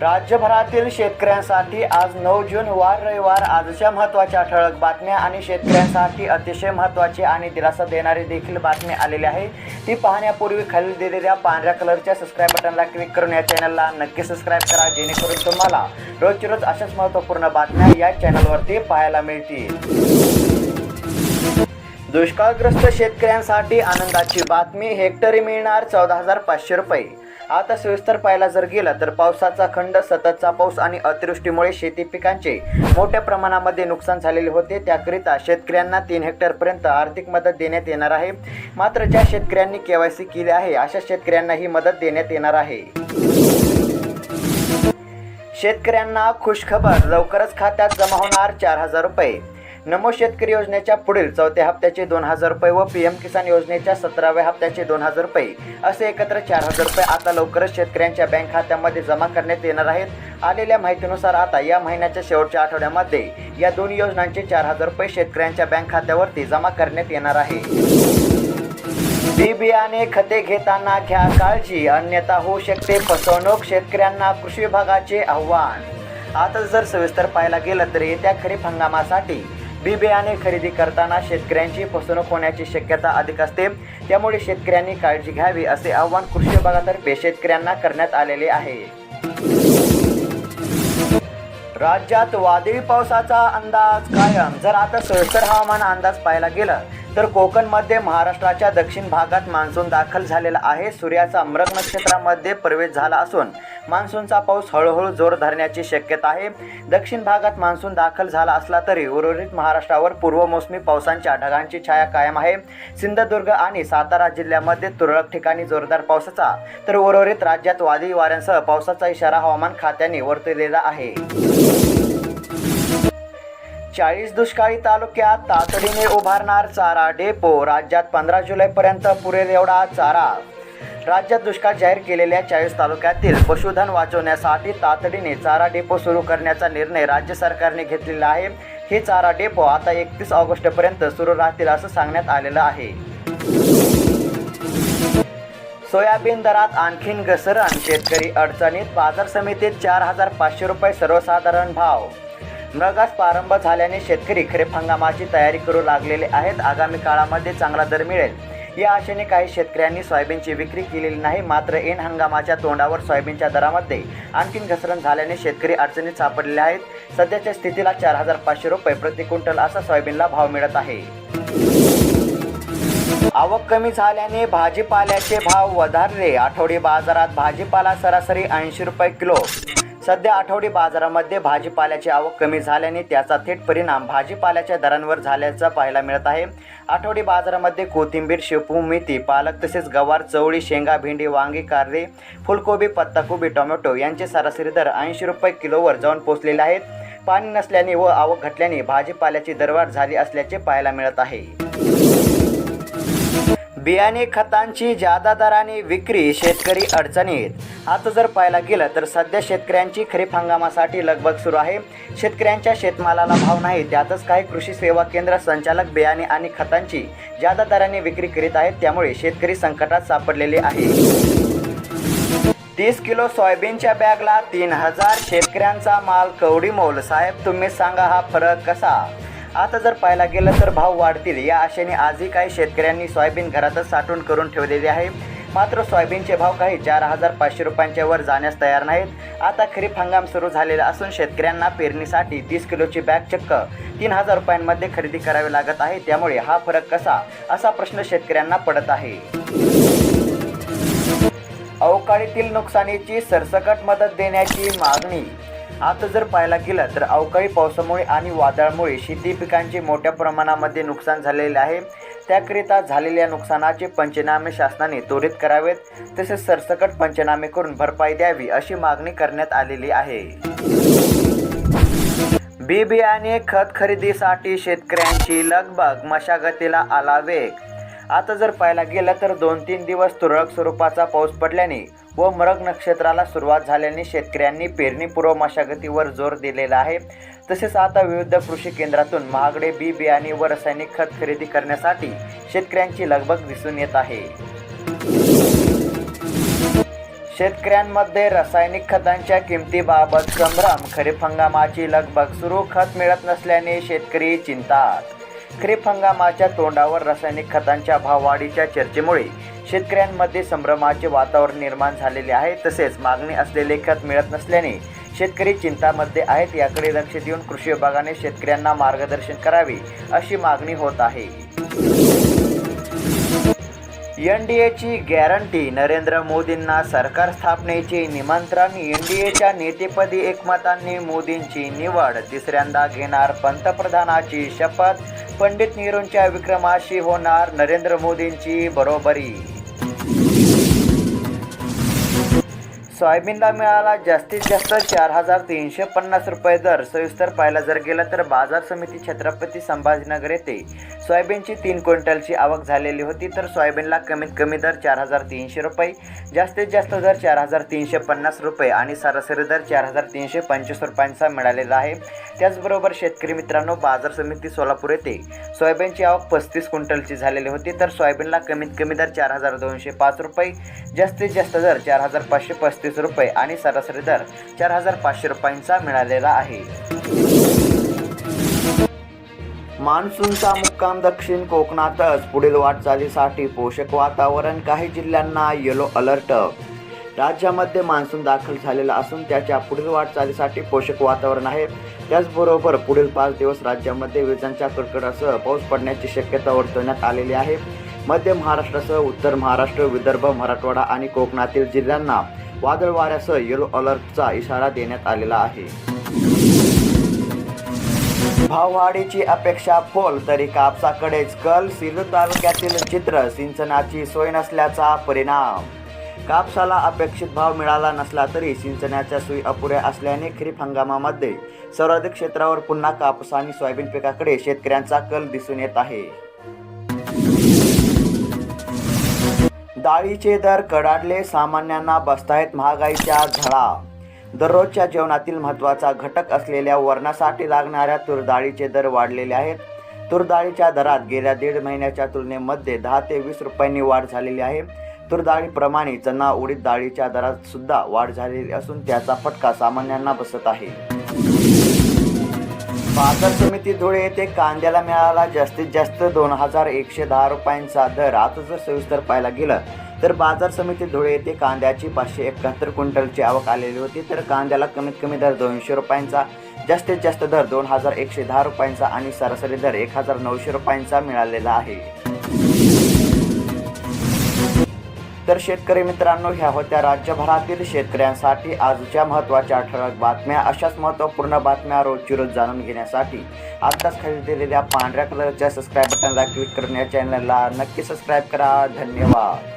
राज्यभरातील शेतकऱ्यांसाठी आज 9 जून वार रविवार आजच्या महत्त्वाच्या ठळक बातम्या आणि शेतकऱ्यांसाठी अतिशय महत्त्वाची आणि दिलासा देणारी देखील बातमी आलेली आहे। ती पाहण्यापूर्वी खाली दिलेल्या पांढऱ्या कलरच्या सबस्क्राइब बटनला क्लिक करून या चॅनलला नक्की सबस्क्राइब करा, जेणेकरून तुम्हाला रोजच्या रोज अशाच महत्त्वपूर्ण बातम्या या चॅनलवरती पाहायला मिळतील। दुष्काळग्रस्त शेतकऱ्यांसाठी आनंदाची बातमी, हेक्टरी मिळणार 14,500 रुपये। आता सविस्तर पाहायला जर गेलं तर पावसाचा खंड, सततचा पाऊस आणि अतिवृष्टीमुळे शेती पिकांचे मोठ्या प्रमाणामध्ये नुकसान झालेले होते। त्याकरिता शेतकऱ्यांना 3 हेक्टरपर्यंत आर्थिक मदत देण्यात येणार आहे। मात्र ज्या शेतकऱ्यांनी KYC केले आहे अशा शेतकऱ्यांना ही मदत देण्यात येणार आहे। शेतकऱ्यांना खुशखबर, लवकरच खात्यात जमा होणार 4,000 रुपये। नमो शेतकरी योजनेच्या पुढील 4थ्या हप्त्याचे 2,000 रुपये व PM किसान योजनेच्या 17व्या हप्त्याचे 2,000 रुपये असे एकत्र 4,000 रुपये आता लवकरच शेतकऱ्यांच्या बँक खात्यामध्ये जमा करण्यात येणार आहेत। आलेल्या माहितीनुसार आता या महिन्याच्या शेवटच्या आठवड्यामध्ये या दोन योजनांचे 4,000 रुपये शेतकऱ्यांच्या बँक खात्यावरती जमा करण्यात येणार आहे। बी बियाणे खते घेताना घ्या काळजी, अन्यथा होऊ शकते फसवणूक, शेतकऱ्यांना कृषी विभागाचे आव्हान। आता जर सविस्तर पाहायला गेलं तर येत्या खरीप हंगामासाठी बी बियाणे खरेदी करताना शेतकऱ्यांची फसवणूक होण्याची शक्यता अधिक असते, त्यामुळे शेतकऱ्यांनी काळजी घ्यावी असे आवाहन कृषी विभागातर्फे शेतकऱ्यांना करण्यात आलेले आहे। राज्यात वादळी पावसाचा अंदाज कायम। जर आता सविस्तर हवामान अंदाज पाहायला गेला तर कोकणमध्ये महाराष्ट्राच्या दक्षिण भागात मान्सून दाखल झालेला आहे। सूर्याचा मृग नक्षत्रामध्ये प्रवेश झाला असून मान्सूनचा पाऊस हळूहळू जोर धरण्याची शक्यता आहे। दक्षिण भागात मान्सून दाखल झाला असला तरी उर्वरित महाराष्ट्रावर पूर्वमोसमी पावसांच्या ढगांची छाया कायम आहे। सिंधुदुर्ग आणि सातारा जिल्ह्यामध्ये तुरळक ठिकाणी जोरदार पावसाचा तर उर्वरित राज्यात वादळी वाऱ्यांसह पावसाचा इशारा हवामान खात्याने वर्तवलेला आहे। 40 दुष्काळी तालुक्यात तातडीने उभारणार चारा डेपो। राज्यात 15 जुलैपर्यंत पुरेल एवढा चारा। राज्यात दुष्काळ जाहीर केलेल्या 40 तालुक्यातील पशुधन वाचवण्यासाठी तातडीने चारा डेपो सुरू करण्याचा निर्णय राज्य सरकारने घेतलेला आहे। हे चारा डेपो आता 31 ऑगस्टपर्यंत सुरू राहतील असं सांगण्यात आलेलं आहे। सोयाबीन दरात आणखीन घसरण, शेतकरी अडचणीत, बाजार समितीत 4,500 रुपये सर्वसाधारण भाव। मृगास प्रारंभ झाल्याने शेतकरी खरीप हंगामाची तयारी करू लागलेले आहेत। आगामी काळामध्ये चांगला दर मिळेल या आशेने काही शेतकऱ्यांनी सोयाबीनची विक्री केलेली नाही। मात्र ऐन हंगामाच्या तोंडावर सोयाबीनच्या दरामध्ये आणखीन घसरण झाल्याने शेतकरी अडचणीत सापडलेले आहेत। सध्याच्या स्थितीला 4,500 रुपये प्रति क्विंटल असा सोयाबीनला भाव मिळत आहे। आवक कमी झाल्याने भाजीपाल्याचे भाव वधारले। आठवडी बाजारात भाजीपाला सरासरी 80 रुपये किलो। सध्या आठवडी बाजारामध्ये भाजीपाल्याची आवक कमी झाल्याने त्याचा थेट परिणाम भाजीपाल्याच्या दरांवर झाल्याचा पाहायला मिळत आहे। आठवडी बाजारामध्ये कोथिंबीर, शेपू, मेथी, पालक तसेच गवार, चवळी, शेंगा, भेंडी, वांगी, कारले, फुलकोबी, पत्ताकोबी, टोमॅटो यांचे सरासरी दर 80 रुपये किलोवर जाऊन पोहोचलेले आहेत। पाणी नसल्याने व आवक घटल्याने भाजीपाल्याची दरवाढ झाली असल्याचे पाहायला मिळत आहे। बियाणे खतांची जादा दराने विक्री, शेतकरी अडचणीत। आता जर पाहायला गेलं तर सध्या शेतकऱ्यांची खरीप हंगामासाठी लगबग सुरू आहे। शेतकऱ्यांच्या शेतमालाला भाव नाही, त्यातच काही कृषी सेवा केंद्र संचालक बियाणे आणि खतांची जादा दराने विक्री करीत आहेत, त्यामुळे शेतकरी संकटात सापडलेले आहे। 30 किलो सोयाबीनच्या बॅगला 3,000, शेतकऱ्यांचा माल कवडी मोल। साहेब तुम्ही सांगा हा फरक कसा? आता जर पाहायला गेलं तर भाव वाढतील या आशेने आजही काही शेतकऱ्यांनी सोयाबीन घरातच साठवून करून ठेवलेले आहे। मात्र सोयाबीनचे भाव काही 4,500 रुपयांच्या वर जाण्यास तयार नाहीत। आता खरीप हंगाम सुरू झालेला असून शेतकऱ्यांना पेरणीसाठी 30 किलोची बॅग चक्क 3,000 रुपयांमध्ये खरेदी करावी लागत आहे, त्यामुळे हा फरक कसा असा प्रश्न शेतकऱ्यांना पडत आहे। अवकाळीतील नुकसानीची सरसकट मदत देण्याची मागणी। आता जर पाहायला गेलं तर अवकाळी पावसामुळे आणि वादळामुळे शेती पिकांचे मोठ्या प्रमाणामध्ये नुकसान झालेले आहे। त्याकरिता झालेल्या नुकसानाचे पंचनामे शासनाने त्वरित करावेत, तसेच सरसकट पंचनामे करून भरपाई द्यावी अशी मागणी करण्यात आलेली आहे। बी बियाणे खत खरेदीसाठी शेतकऱ्यांची लगबग, मशागतीला आला वेग। आता जर पाहायला गेलं तर 2-3 दिवस तुरळक स्वरूपाचा पाऊस पडल्याने व मृग नक्षत्राला सुरुवात झाल्याने शेतकऱ्यांनी पेरणीपूर्व मशागतीवर जोर दिलेला आहे। तसेच आता विविध कृषी केंद्रातून महागडे बी बियाणे व रासायनिक खत खरेदी करण्यासाठी शेतकऱ्यांची लगबग दिसून येत आहे। शेतकऱ्यांमध्ये रासायनिक खतांच्या किमतीबाबत संभ्रम. खरीप हंगामाची लगबग सुरू, खत मिळत नसल्याने शेतकरी चिंतात. खरीप हंगामाच्या तोंडावर रासायनिक खतांच्या भाववाढीच्या चर्चेमुळे शेतकऱ्यांमध्ये संभ्रमाचे वातावरण निर्माण झालेले आहे. तसेच मागणी असलेले खत मिळत नसल्याने शेतकरी चिंतामध्ये आहेत. याकडे लक्ष देऊन कृषी विभागाने शेतकऱ्यांना मार्गदर्शन करावे अशी मागणी होत आहे. एनडीएची गॅरंटी. नरेंद्र मोदींना सरकार स्थापनेचे निमंत्रण. एनडीएच्या नेतेपदी एकमताने मोदींची निवड. तिसऱ्यांदा घेणार पंतप्रधानाची शपथ. पंडित नेहरूंच्या विक्रमाशी होणार नरेंद्र मोदींची बरोबरी. सोयाबीनला मिळाला जास्तीत जास्त 4,350 रुपये दर. सविस्तर पाहायला जर गेलं तर बाजार समिती छत्रपती संभाजीनगर येथे सोयाबीनची 3 क्विंटलची आवक झालेली होती. तर सोयाबीनला कमीत कमी दर 4,300 रुपये, जास्तीत जास्त दर 4,350 रुपये आणि सरासरी दर 4,325 रुपयांचा मिळालेला आहे. त्याचबरोबर शेतकरी मित्रांनो, बाजार समिती सोलापूर येथे सोयाबीनची आवक 35 क्विंटलची झालेली होती. तर सोयाबीनला कमीत कमी दर 4,205 रुपये, जास्तीत जास्त दर 4,535 रुपये आणि सरासरी दर 4,500 रुपयांचा मिळालेला आहे. मान्सूनचा मुक्काम दक्षिण कोकणातच. पुढील वाटचालीसाठी पोषक वातावरण. काही जिल्ह्यांना येलो अलर्ट. राज्यामध्ये मान्सून दाखल झालेला असून त्याच्या पुढील वाटचालीसाठी पोषक वातावरण आहे. त्याचबरोबर पुढील 5 दिवस राज्यामध्ये विजांच्या कडकडाटासह पाऊस पडण्याची शक्यता वर्तवण्यात आलेली आहे. मध्य महाराष्ट्रासह उत्तर महाराष्ट्र, विदर्भ, मराठवाडा आणि कोकणातील जिल्ह्यांना वादळ वाऱ्यासह येलो अलर्टचा इशारा देण्यात आलेला आहे. भाववाढीची अपेक्षा फोल तरी कापसाकडेच कल. सिल्लोड तालुक्यातील चित्र. सिंचनाची सोय नसल्याचा परिणाम. कापसाला अपेक्षित भाव मिळाला नसला तरी सिंचनाच्या सोयी अपुऱ्या असल्याने खरीप हंगामामध्ये सर्वाधिक क्षेत्रावर पुन्हा कापूस आणि सोयाबीन पिकाकडे शेतकऱ्यांचा कल दिसून येत आहे. डाळीचे दर कडाडले. सामान्यांना बसतायत महागाईच्या झळा. दररोजच्या जेवणातील महत्त्वाचा घटक असलेल्या वरणासाठी लागणाऱ्या तूर डाळीचे दर वाढलेले आहेत. तूर डाळीच्या दरात गेल्या 1.5 महिन्याच्या तुलनेमध्ये 10 ते 20 रुपयांनी वाढ झालेली आहे. तूर डाळीप्रमाणे चणा, उडीद डाळीच्या दरात सुद्धा वाढ झालेली असून त्याचा फटका सामान्यांना बसत आहे. बाजार समिती धुळे येथे कांद्याला मिळाला जास्तीत जास्त 2,110 रुपयांचा दर. आता जर सविस्तर पाहायला गेलं तर बाजार समिती धुळे येथे कांद्याची 571 क्विंटलची आवक आलेली होती. तर कांद्याला कमीत कमी दर 200 रुपयांचा, जास्तीत जास्त दर 2,110 रुपयांचा आणि सरासरी दर 1,900 रुपयांचा मिळालेला आहे. तर शेतकरी मित्रांनो, ह्या होत्या राज्यभरातील शेतकऱ्यांसाठी आजच्या महत्त्वाच्या ठळक बातम्या. अशाच महत्त्वपूर्ण बातम्या रोजची रोज जाणून घेण्यासाठी आत्ताच खाली दिलेल्या पांढऱ्या कलरच्या सबस्क्राईब बटनला क्लिक करून या चॅनलला नक्की सबस्क्राईब करा. धन्यवाद.